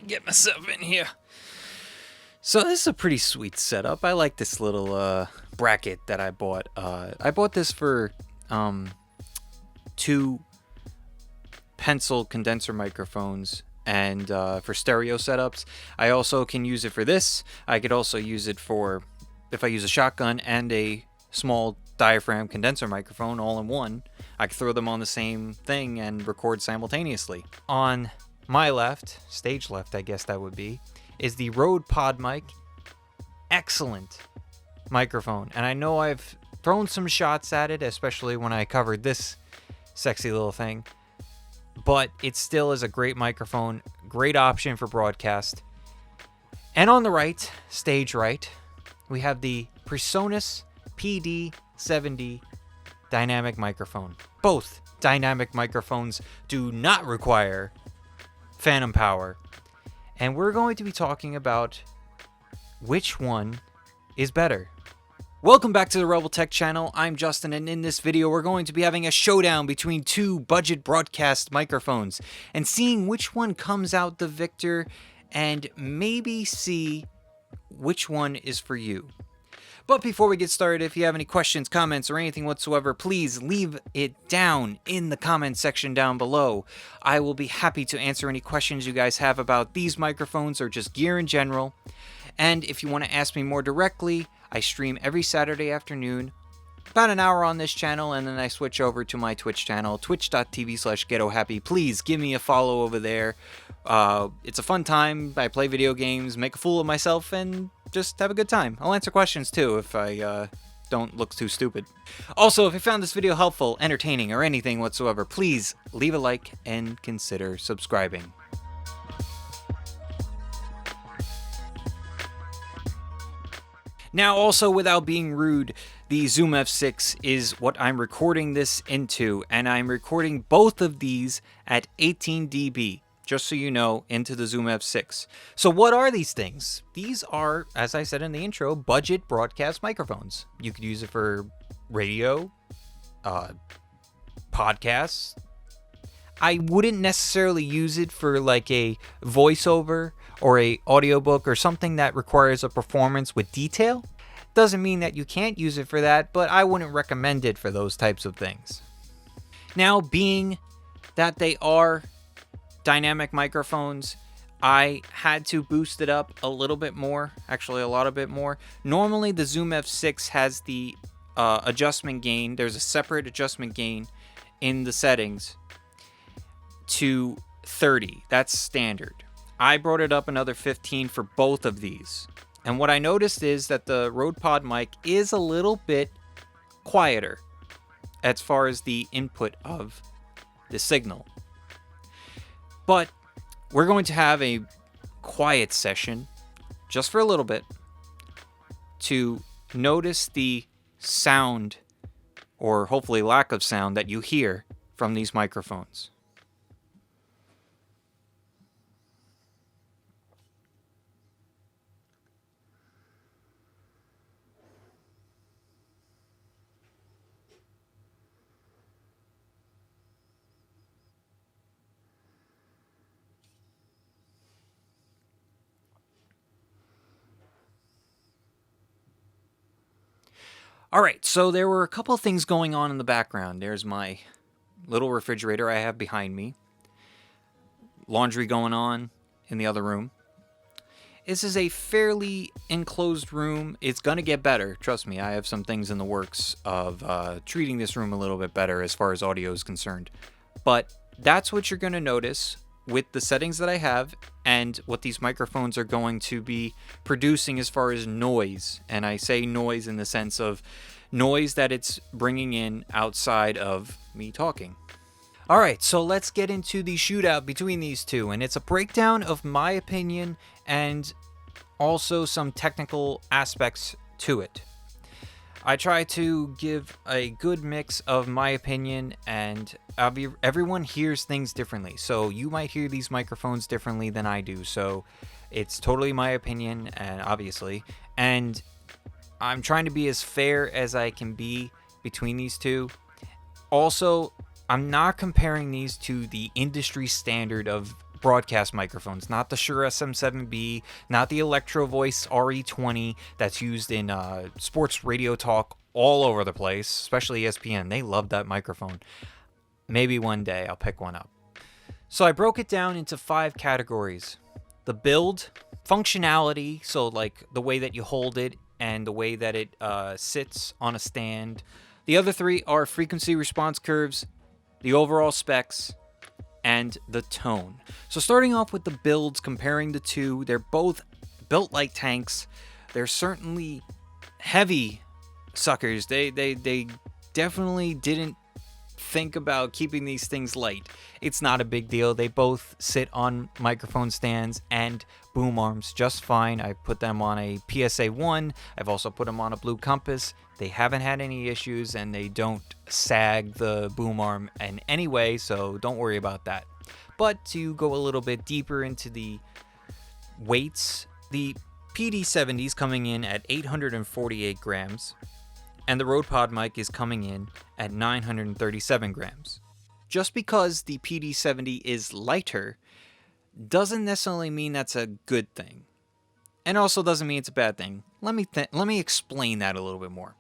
get myself in here. So this is a pretty sweet setup. I like this little bracket that I bought. I bought this for 2 pencil condenser microphones and for stereo setups. I also can use it for this. I could also use it for if I use a shotgun and a small diaphragm condenser microphone all in one. I could throw them on the same thing and record simultaneously. On my left, stage left I guess that would be, is the Rode PodMic. Excellent microphone. And I know I've thrown some shots at it, especially when I covered this sexy little thing. But it still is a great microphone, great option for broadcast. And on the right, stage right, we have the Presonus PD-70 dynamic microphone. Both dynamic microphones do not require phantom power. And we're going to be talking about which one is better. Welcome back to the Rebel Tech channel. I'm Justin, and in this video we're going to be having a showdown between 2 budget broadcast microphones and seeing which one comes out the victor and maybe see which one is for you. But before we get started, if you have any questions, comments, or anything whatsoever, please leave it down in the comment section down below. I will be happy to answer any questions you guys have about these microphones or just gear in general. And if you want to ask me more directly, I stream every Saturday afternoon, about an hour on this channel, and then I switch over to my Twitch channel, twitch.tv/ghettohappy. Please give me a follow over there. It's a fun time. I play video games, make a fool of myself, and just have a good time. I'll answer questions too if I don't look too stupid. Also, if you found this video helpful, entertaining, or anything whatsoever, please leave a like and consider subscribing. Now, also, without being rude, the Zoom F6 is what I'm recording this into, and I'm recording both of these at 18 dB, just so you know, into the Zoom F6. So what are these things? These are, as I said in the intro, budget broadcast microphones. You could use it for radio, podcasts. I wouldn't necessarily use it for like a voiceover or a audiobook or something that requires a performance with detail. Doesn't mean that you can't use it for that, but I wouldn't recommend it for those types of things. Now, being that they are dynamic microphones, I had to boost it up a little bit more, actually a lot bit more. Normally the Zoom F6 has the adjustment gain. There's a separate adjustment gain in the settings to 30. That's standard. I brought it up another 15 for both of these. And what I noticed is that the Rode PodMic is a little bit quieter as far as the input of the signal. But we're going to have a quiet session just for a little bit to notice the sound, or hopefully lack of sound, that you hear from these microphones. Alright, so there were a couple of things going on in the background. There's my little refrigerator I have behind me. Laundry going on in the other room. This is a fairly enclosed room. It's going to get better, trust me. I have some things in the works of treating this room a little bit better as far as audio is concerned. But that's what you're going to notice with the settings that I have and what these microphones are going to be producing as far as noise. And I say noise in the sense of noise that it's bringing in outside of me talking. Alright, so let's get into the shootout between these two, and it's a breakdown of my opinion and also some technical aspects to it. I try to give a good mix of my opinion, and everyone hears things differently. So you might hear these microphones differently than I do. So it's totally my opinion, and obviously. And I'm trying to be as fair as I can be between these two. Also, I'm not comparing these to the industry standard of broadcast microphones, not the Shure SM7B, not the Electro Voice RE20 that's used in sports radio talk all over the place, especially ESPN. They love that microphone. Maybe one day I'll pick one up. So I broke it down into 5 categories. The build, functionality, so like the way that you hold it and the way that it sits on a stand. The other 3 are frequency response curves, the overall specs, and the tone. So starting off with the builds, comparing the two, they're both built like tanks. They're certainly heavy suckers. They definitely didn't think about keeping these things light. It's not a big deal. They both sit on microphone stands and boom arms just fine. I put them on a PSA 1. I've also put them on a Blue Compass. They haven't had any issues, and they don't sag the boom arm in any way, so don't worry about that. But to go a little bit deeper into the weights, the PD-70 is coming in at 848 grams, and the Rode PodMic is coming in at 937 grams. Just because the PD-70 is lighter doesn't necessarily mean that's a good thing, and also doesn't mean it's a bad thing. Let me explain that a little bit more.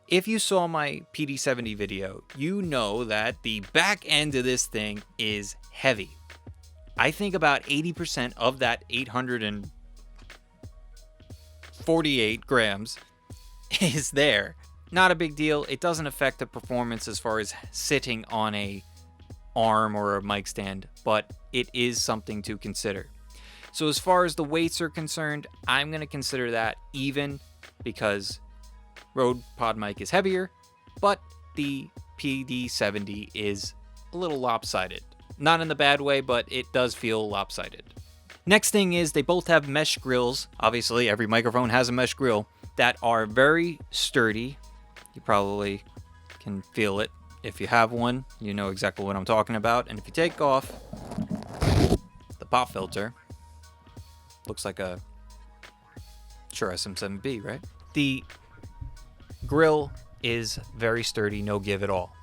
If you saw my PD-70 video, you know that the back end of this thing is heavy. I think about 80% of that 848 grams is there. Not a big deal. It doesn't affect the performance as far as sitting on a arm or a mic stand, but it is something to consider. So as far as the weights are concerned, I'm going to consider that even, because Rode PodMic is heavier, but the PD-70 is a little lopsided. Not in the bad way, but it does feel lopsided. Next thing is they both have mesh grills. Obviously, every microphone has a mesh grill that are very sturdy. You probably can feel it. If you have one, you know exactly what I'm talking about. And if you take off the pop filter, looks like a Shure SM7B, right? The grill is very sturdy, no give at all.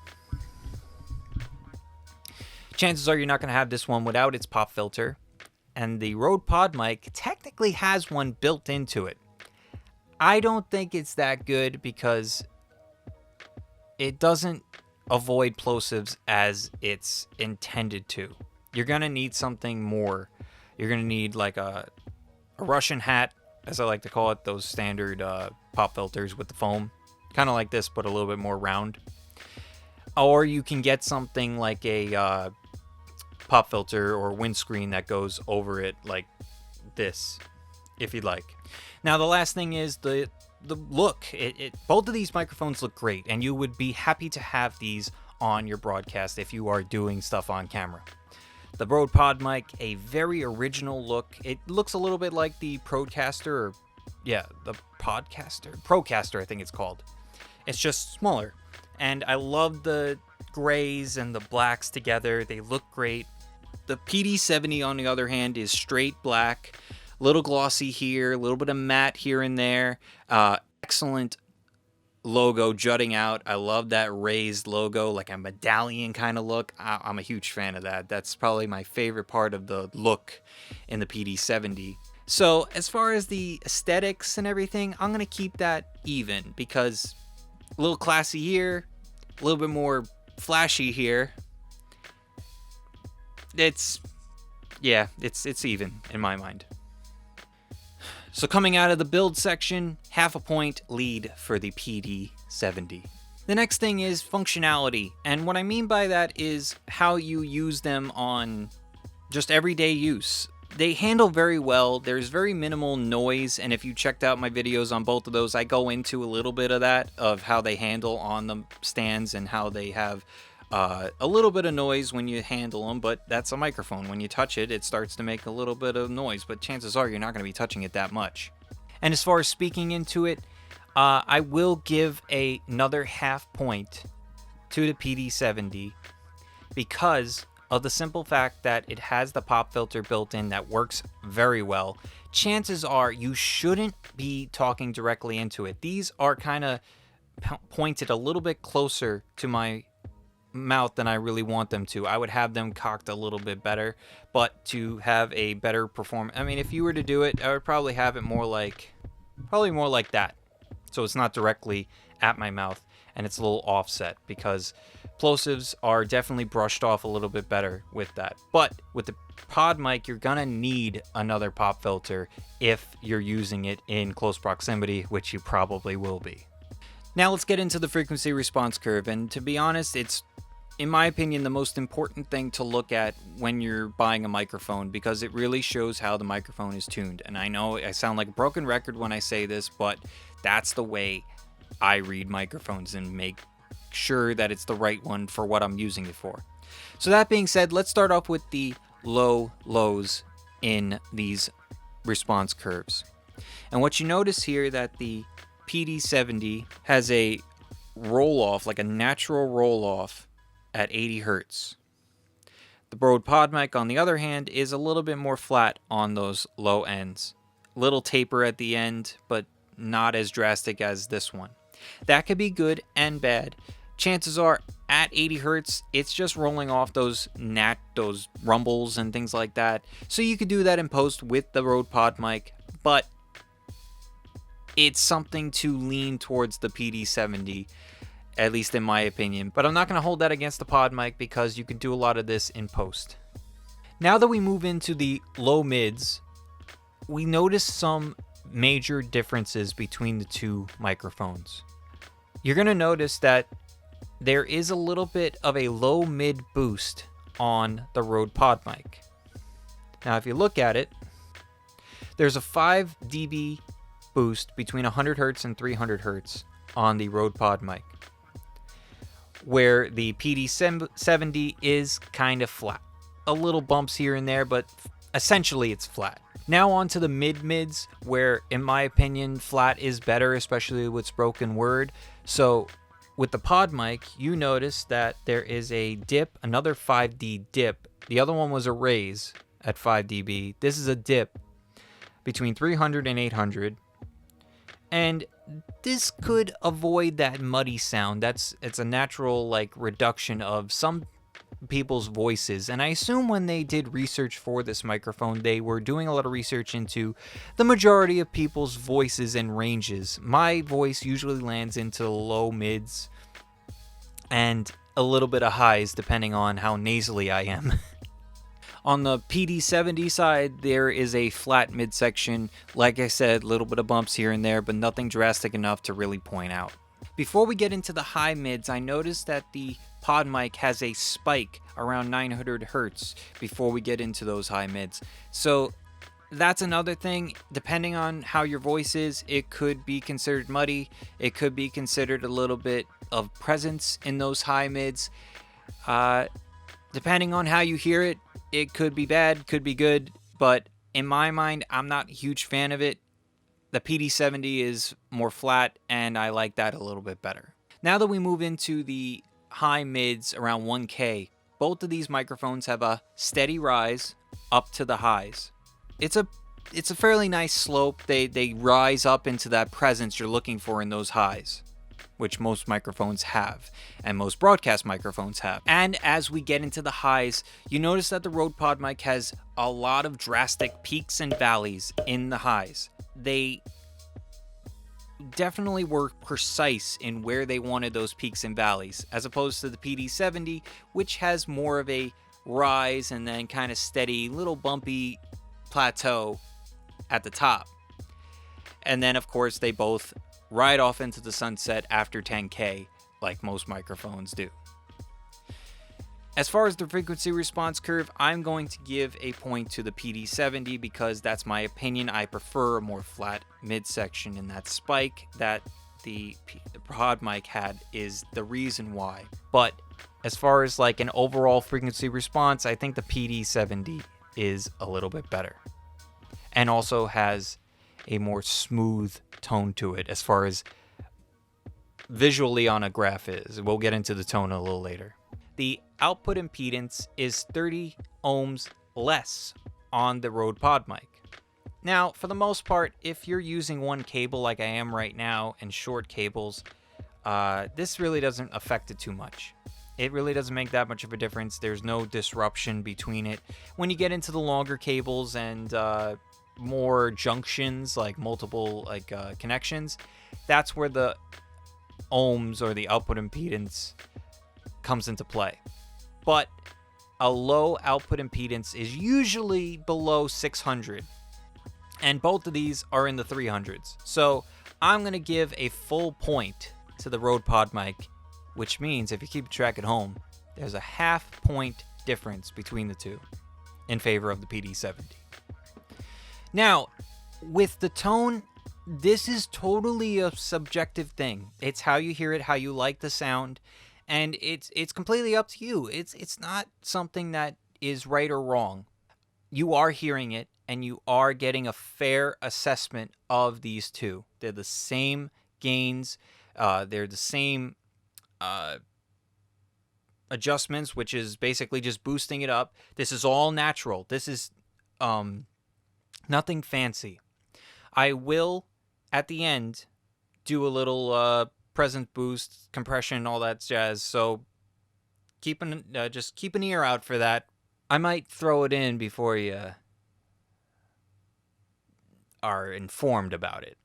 Chances are you're not going to have this one without its pop filter, and the Rode PodMic technically has one built into it. I don't think it's that good because it doesn't avoid plosives as it's intended to. You're going to need something more. You're going to need like a Russian hat, as I like to call it, those standard pop filters with the foam. Kind of like this, but a little bit more round. Or you can get something like a pop filter or windscreen that goes over it like this, if you'd like. Now, the last thing is the look. Both of these microphones look great, and you would be happy to have these on your broadcast if you are doing stuff on camera. The Rode PodMic, a very original look. It looks a little bit like the Procaster, the Procaster, I think it's called. It's just smaller. And I love the grays and the blacks together. They look great. The PD-70, on the other hand, is straight black. A little glossy here, a little bit of matte here and there. Excellent logo jutting out. I love that raised logo, like a medallion kind of look. I'm a huge fan of that. That's probably my favorite part of the look in the PD-70. So as far as the aesthetics and everything, I'm going to keep that even, because a little classy here, a little bit more flashy here. It's even in my mind. So coming out of the build section, half a point lead for the PD-70. The next thing is functionality, and what I mean by that is how you use them on just everyday use. They handle very well. There's very minimal noise, and if you checked out my videos on both of those, I go into a little bit of that, of how they handle on the stands and how they have a little bit of noise when you handle them, but that's a microphone. When you touch it, it starts to make a little bit of noise, but chances are you're not going to be touching it that much. And as far as speaking into it, I will give another half point to the PD-70 because of the simple fact that it has the pop filter built in that works very well. Chances are you shouldn't be talking directly into it. These are kind of pointed a little bit closer to my mouth than I really want them to. I would have them cocked a little bit better, but to have a better performance, I mean, if you were to do it, I would probably have it more like that. So it's not directly at my mouth and it's a little offset, because plosives are definitely brushed off a little bit better with that. But with the pod mic, you're gonna need another pop filter if you're using it in close proximity, which you probably will be. Now let's get into the frequency response curve, and to be honest, it's, in my opinion, the most important thing to look at when you're buying a microphone, because it really shows how the microphone is tuned. And I know I sound like a broken record when I say this, but that's the way I read microphones and make sure that it's the right one for what I'm using it for. So that being said, let's start off with the lows in these response curves. And what you notice here, that the PD-70 has a roll off, like a natural roll off at 80 hertz. The Rode PodMic, on the other hand, is a little bit more flat on those low ends. Little taper at the end, but not as drastic as this one. That could be good and bad. Chances are at 80 hertz, it's just rolling off those rumbles and things like that. So you could do that in post with the Rode PodMic, but it's something to lean towards the PD-70, at least in my opinion. But I'm not going to hold that against the PodMic, because you can do a lot of this in post. Now that we move into the low mids, we notice some major differences between the two microphones. You're going to notice that there is a little bit of a low mid boost on the Rode PodMic. Now if you look at it, there's a 5 dB boost between 100 hertz and 300 hertz on the Rode PodMic, where the PD-70 is kind of flat. A little bumps here and there, but essentially it's flat. Now on to the mid-mids, where in my opinion flat is better, especially with spoken word. So with the PodMic, you notice that there is a dip, another 5D dip. The other one was a raise at 5 dB. This is a dip between 300 and 800. And this could avoid that muddy sound. It's a natural reduction of some people's voices. And I assume when they did research for this microphone, they were doing a lot of research into the majority of people's voices and ranges. My voice usually lands into the low mids and a little bit of highs depending on how nasally I am. On the PD-70 side, there is a flat midsection. Like I said, a little bit of bumps here and there, but nothing drastic enough to really point out. Before we get into the high mids, I noticed that the PodMic has a spike around 900 hertz before we get into those high mids. So that's another thing. Depending on how your voice is, it could be considered muddy. It could be considered a little bit of presence in those high mids. Depending on how you hear it, it could be bad, could be good, but in my mind, I'm not a huge fan of it. The PD-70 is more flat, and I like that a little bit better. Now that we move into the high mids around 1K, both of these microphones have a steady rise up to the highs. It's a fairly nice slope. They rise up into that presence you're looking for in those highs, which most microphones have, and most broadcast microphones have. And as we get into the highs, you notice that the Rode PodMic has a lot of drastic peaks and valleys in the highs. They definitely were precise in where they wanted those peaks and valleys, as opposed to the PD-70, which has more of a rise and then kind of steady, little bumpy plateau at the top. And then, of course, they both ride off into the sunset after 10K, like most microphones do. As far as the frequency response curve, I'm going to give a point to the PD-70 because that's my opinion. I prefer a more flat midsection, and that spike that the PodMic had is the reason why. But as far as an overall frequency response, I think the PD-70 is a little bit better, and also has a more smooth tone to it as far as visually on a graph is. We'll get into the tone a little later. The output impedance is 30 ohms less on the Rode PodMic. Now, for the most part, if you're using one cable like I am right now and short cables, this really doesn't affect it too much. It really doesn't make that much of a difference. There's no disruption between it. When you get into the longer cables and more junctions, like multiple connections, that's where the ohms or the output impedance comes into play. But a low output impedance is usually below 600, and both of these are in the 300s. So I'm going to give a full point to the Rode PodMic, which means if you keep track at home, there's a half point difference between the two in favor of the PD-70. Now, with the tone, this is totally a subjective thing. It's how you hear it, how you like the sound, and it's completely up to you. It's not something that is right or wrong. You are hearing it, and you are getting a fair assessment of these two. They're the same gains. They're the same adjustments, which is basically just boosting it up. This is all natural. This is nothing fancy. I will, at the end, do a little present boost, compression, all that jazz. So just keep an ear out for that. I might throw it in before you are informed about it.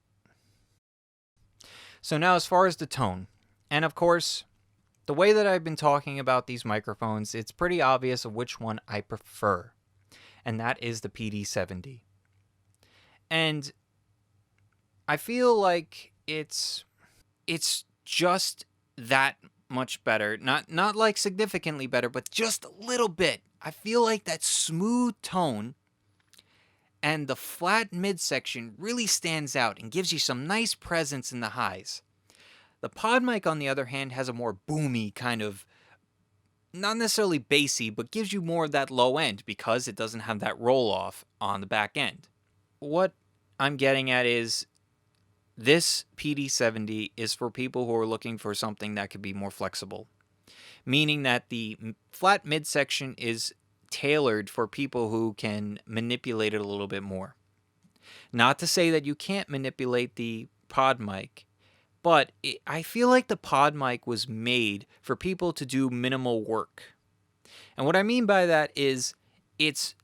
So now as far as the tone, and of course, the way that I've been talking about these microphones, it's pretty obvious of which one I prefer, and that is the PD-70. And I feel like it's just that much better. Not like significantly better, but just a little bit. I feel like that smooth tone and the flat midsection really stands out and gives you some nice presence in the highs. The PodMic, on the other hand, has a more boomy kind of, not necessarily bassy, but gives you more of that low end because it doesn't have that roll off on the back end. What I'm getting at is this PD-70 is for people who are looking for something that could be more flexible, meaning that the flat midsection is tailored for people who can manipulate it a little bit more. Not to say that you can't manipulate the PodMic, but I feel like the PodMic was made for people to do minimal work. And what I mean by that is it's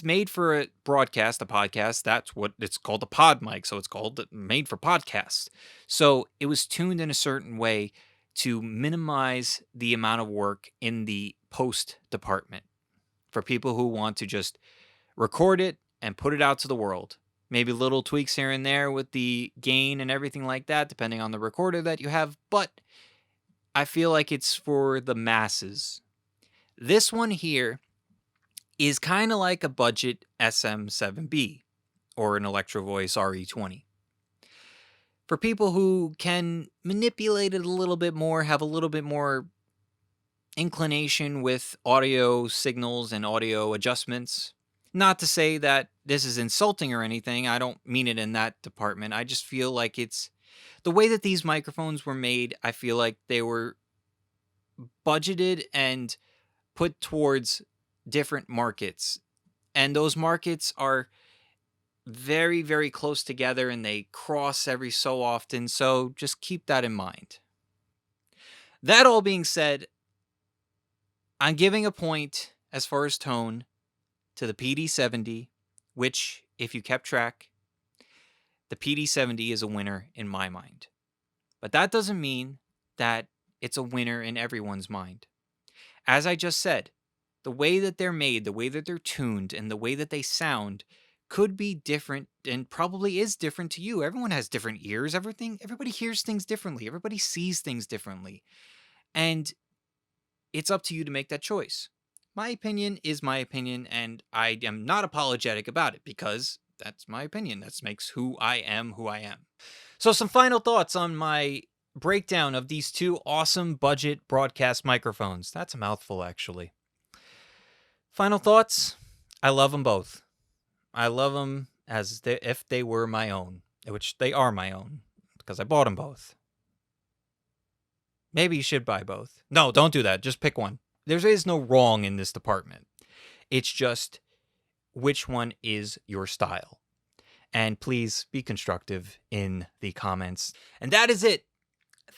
made for a broadcast, a podcast. That's what it's called, a PodMic. So it's called made for podcasts. So it was tuned in a certain way to minimize the amount of work in the post department for people who want to just record it and put it out to the world. Maybe little tweaks here and there with the gain and everything like that, depending on the recorder that you have. But I feel like it's for the masses. This one here is kind of like a budget SM7B or an Electro Voice RE20. For people who can manipulate it a little bit more, have a little bit more inclination with audio signals and audio adjustments. Not to say that this is insulting or anything. I don't mean it in that department. I just feel like it's the way that these microphones were made. I feel like they were budgeted and put towards different markets. And those markets are very, very close together and they cross every so often. So just keep that in mind. That all being said, I'm giving a point as far as tone to the PD-70, which, if you kept track, the PD-70 is a winner in my mind. But that doesn't mean that it's a winner in everyone's mind. As I just said, the way that they're made, the way that they're tuned, and the way that they sound could be different and probably is different to you. Everyone has different ears. Everybody hears things differently. Everybody sees things differently. And it's up to you to make that choice. My opinion is my opinion, and I am not apologetic about it because that's my opinion. That makes who I am who I am. So some final thoughts on my breakdown of these two awesome budget broadcast microphones. That's a mouthful, actually. Final thoughts. I love them both. I love them as if they were my own, which they are my own because I bought them both. Maybe you should buy both. No, don't do that. Just pick one. There is no wrong in this department. It's just which one is your style. And please be constructive in the comments. And that is it.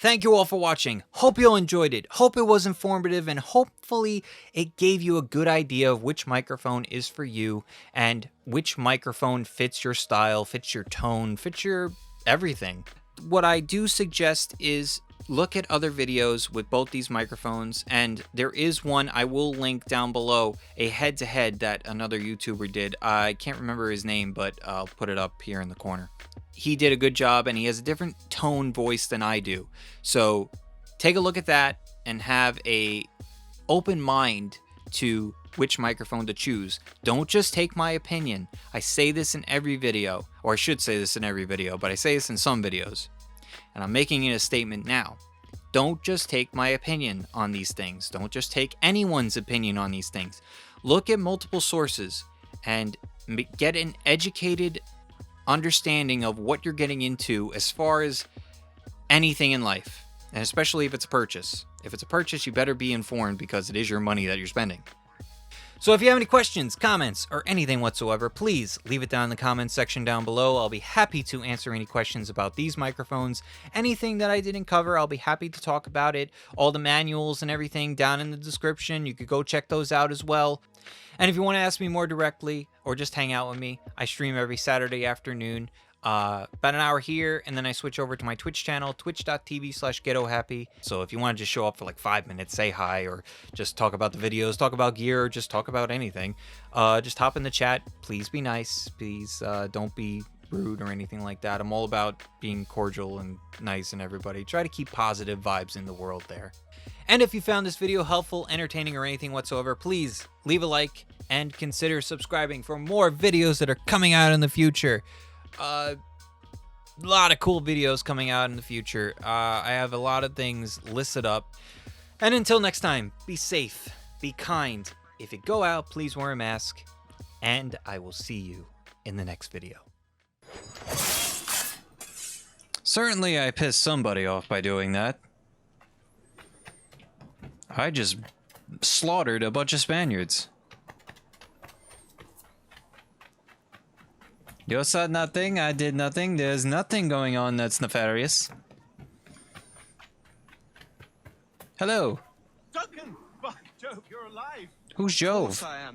Thank you all for watching. Hope you all enjoyed it. Hope it was informative, and hopefully it gave you a good idea of which microphone is for you and which microphone fits your style, fits your tone, fits your everything. What I do suggest is look at other videos with both these microphones, and there is one I will link down below, a head-to-head that another YouTuber did. I can't remember his name, but I'll put it up here in the corner. He did a good job, and he has a different tone voice than I do. So take a look at that and have a open mind to which microphone to choose. Don't just take my opinion. I say this in every video, or I should say this in every video, but I say this in some videos. And I'm making it a statement now. Don't just take my opinion on these things. Don't just take anyone's opinion on these things. Look at multiple sources and get an educated understanding of what you're getting into as far as anything in life, and especially if it's a purchase. If it's a purchase, you better be informed because it is your money that you're spending. So if you have any questions, comments, or anything whatsoever, please leave it down in the comments section down below. I'll be happy to answer any questions about these microphones. Anything that I didn't cover, I'll be happy to talk about it. All the manuals and everything down in the description. You could go check those out as well. And if you want to ask me more directly or just hang out with me, I stream every Saturday afternoon. About an hour here, and then I switch over to my Twitch channel, twitch.tv/ghettohappy. So if you want to just show up for like 5 minutes, say hi, or just talk about the videos, talk about gear, or just talk about anything, just hop in the chat. Please be nice. Please don't be rude or anything like that. I'm all about being cordial and nice and everybody. Try to keep positive vibes in the world there. And if you found this video helpful, entertaining, or anything whatsoever, please leave a like and consider subscribing for more videos that are coming out in the future. A lot of cool videos coming out in the future. I have a lot of things listed up. And until next time, be safe, be kind. If you go out, please wear a mask. And I will see you in the next video. Certainly I pissed somebody off by doing that. I just slaughtered a bunch of Spaniards. You said nothing, I did nothing, there's nothing going on that's nefarious. Hello. Duncan! By Jove, you're alive! Who's Jove? Of course I am.